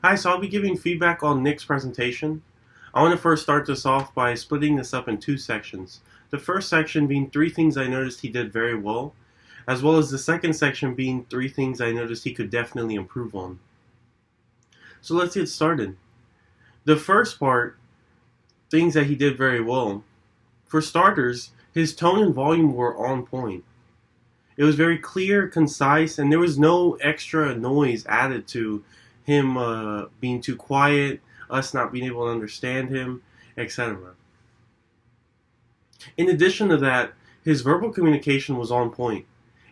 Hi, so I'll be giving feedback on Nick's presentation. I want to first start this off by splitting this up in two sections. The first section being 3 things I noticed he did very well, as well as the second section being 3 things I noticed he could definitely improve on. So let's get started. The first part, things that he did very well. For starters, his tone and volume were on point. It was very clear, concise, and there was no extra noise added to him being too quiet, us not being able to understand him, etc. In addition to that, his verbal communication was on point.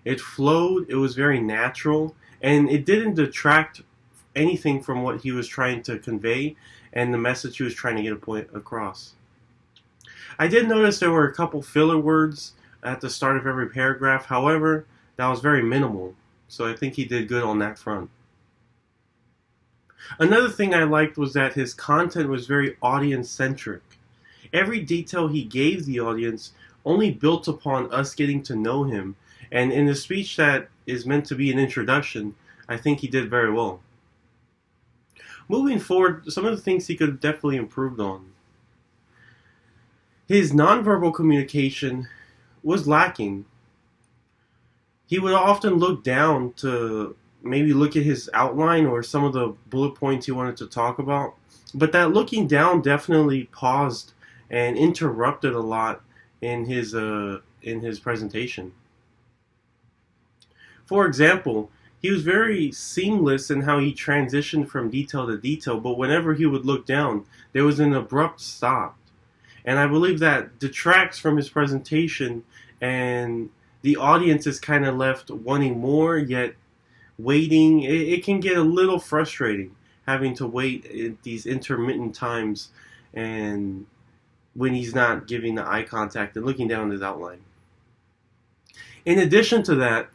It flowed, it was very natural, and it didn't detract anything from what he was trying to convey and the message he was trying to get a point across. I did notice there were a couple filler words at the start of every paragraph. However, that was very minimal, so I think he did good on that front. Another thing I liked was that his content was very audience-centric. Every detail he gave the audience only built upon us getting to know him, and in a speech that is meant to be an introduction, I think he did very well. Moving forward, some of the things he could have definitely improved on. His nonverbal communication was lacking. He would often look down to maybe look at his outline or some of the bullet points he wanted to talk about, but that looking down definitely paused and interrupted a lot in his presentation. For example, he was very seamless in how he transitioned from detail to detail, but whenever he would look down, there was an abrupt stop. And I believe that detracts from his presentation, and the audience is kind of left wanting more, yet waiting. It can get a little frustrating having to wait at these intermittent times and when he's not giving the eye contact and looking down his outline. In addition to that,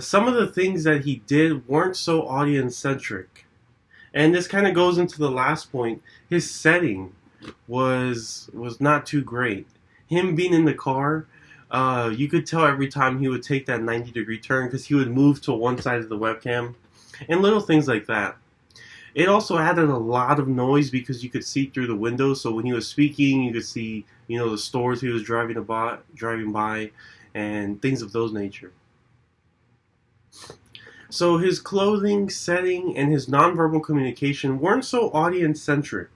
some of the things that he did weren't so audience-centric. And this kind of goes into the last point. His setting was not too great. Him being in the car, you could tell every time he would take that 90-degree turn because he would move to one side of the webcam and little things like that. It also added a lot of noise because you could see through the window, so when he was speaking you could see the stores he was driving by and things of those nature. So his clothing, setting, and his nonverbal communication weren't so audience-centric.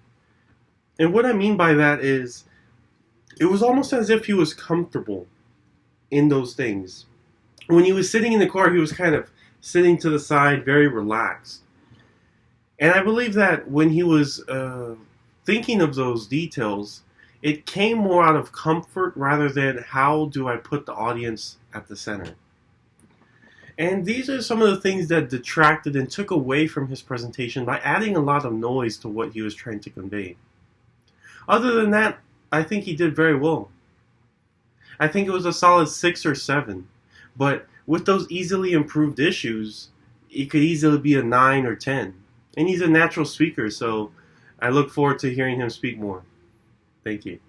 And what I mean by that is it was almost as if he was comfortable in those things. When he was sitting in the car, he was kind of sitting to the side, very relaxed. And I believe that when he was thinking of those details, it came more out of comfort rather than how do I put the audience at the center. And these are some of the things that detracted and took away from his presentation by adding a lot of noise to what he was trying to convey. Other than that, I think he did very well. I think it was a solid 6 or 7. But with those easily improved issues, it could easily be a 9 or 10. And he's a natural speaker, so I look forward to hearing him speak more. Thank you.